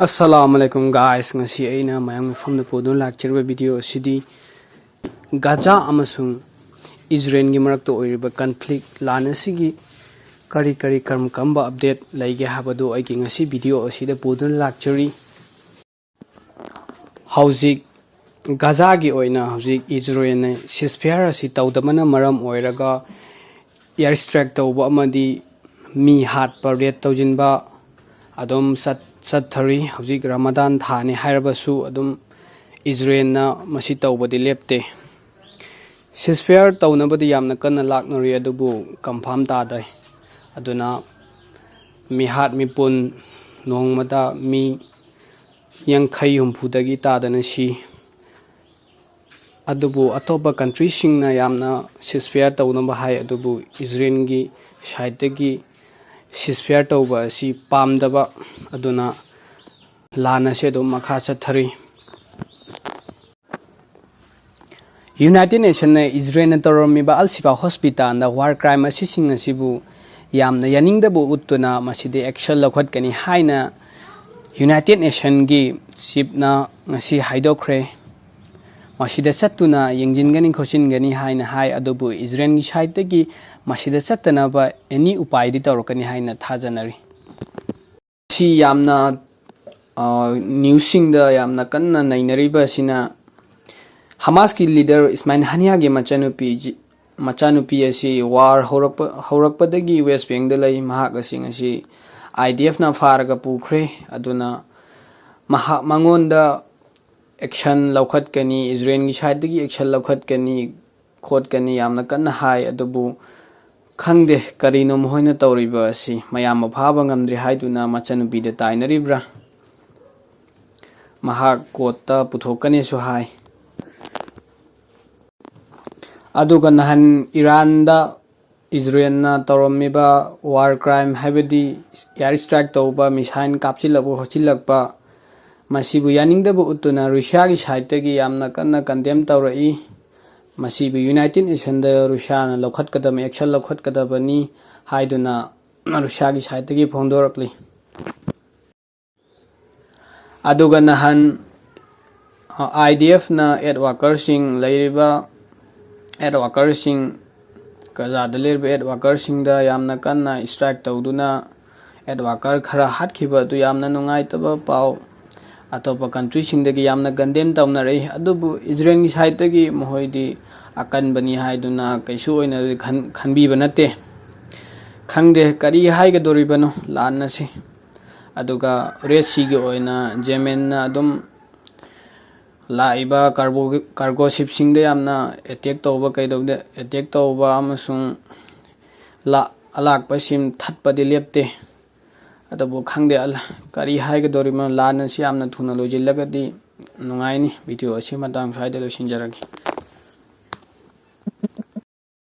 Assalamualaikum guys, ngasi aina mayang from podon lecture video asidi Gaza amasung Israel gi marak to oiriba conflict lan asigi kari karm kamba update laige habado ai gi ngasi video asida podon lecture hauzik Gaza gi oina hauzik Israel ne ceasefire asi tawdamana maram oiraga air strike tawba amadi mi hat parade tawjinba adom Sathari hauzik Ramadan thani hairabasu adum Israel na masi tawbadi lepte ceasefire tawnabadi yamna kanna laknori adubu confirm tadai aduna mi hat mi pun nongmada mi yankhai humphudagi tadana si adubu atoba country singna yamna ceasefire tawnaba hai adubu Israel gi side gi ceasefire tawba si pamdaba aduna lana se do makha chathari United Nations na Israel na toromi ba Al-Shifa hospital na war crime asising asibu yamna yaningda bu utuna maside action lakhot kani haina United Nations gi chief na ngasi haidokre masida satuna yengjin gani khoshin gani haina hai adubu Israel gi side gi masida satana ba any upai di torokani haina thajanari si yamna newsing da yamna kanna nainariba sina Hamas ki leader Ismail Haniya ge machanupi asi war horakpadagi West Bank da lai mahak asing asi IDF na faraga pukre aduna mahak mangonda action laukhat kani Israel gi side gi action laukhat kani khot kani yamna kanna hai adubu khangde karino mohoina tawriba asi mayam phaba ngamdri haiduna machanupi da tainaribra mahak kota puthokani su hai aduga nahan Iran da Israel na toromiba war crime habedi air strike tawba missile kapchilabu hochilakpa masibu yaningdabu utuna Russia gi side gi yamna kanna condemn tawrai masibu United Nations da Russia na lokhat kadam action lokhat kadabani haiduna Russia gi side gi phondorakli aduga nahan IDF na aid workers sing lairiba aid workers sing Gaza da lerba aid workers sing da yamna kanna strike tawduna aid worker khara hatkhiba du yamna nungaitaba paw atopa country sing dagi yamna condemn tawnarei adubu Israel gi side dagi mohoidi akan bani haiduna kaisu oina khanbiba nate khangde kari haiga doribano lanna si aduga Red Sea gi oina Yemen na adum laiba cargo ship sing da yamna attack tawba kaidawde attack tawba amasung alak pasim thatpa de lepte adabu khangde kari haiga dorima lana si yamna thuna lojilagadi nungaini video asi matang saida losinjaragi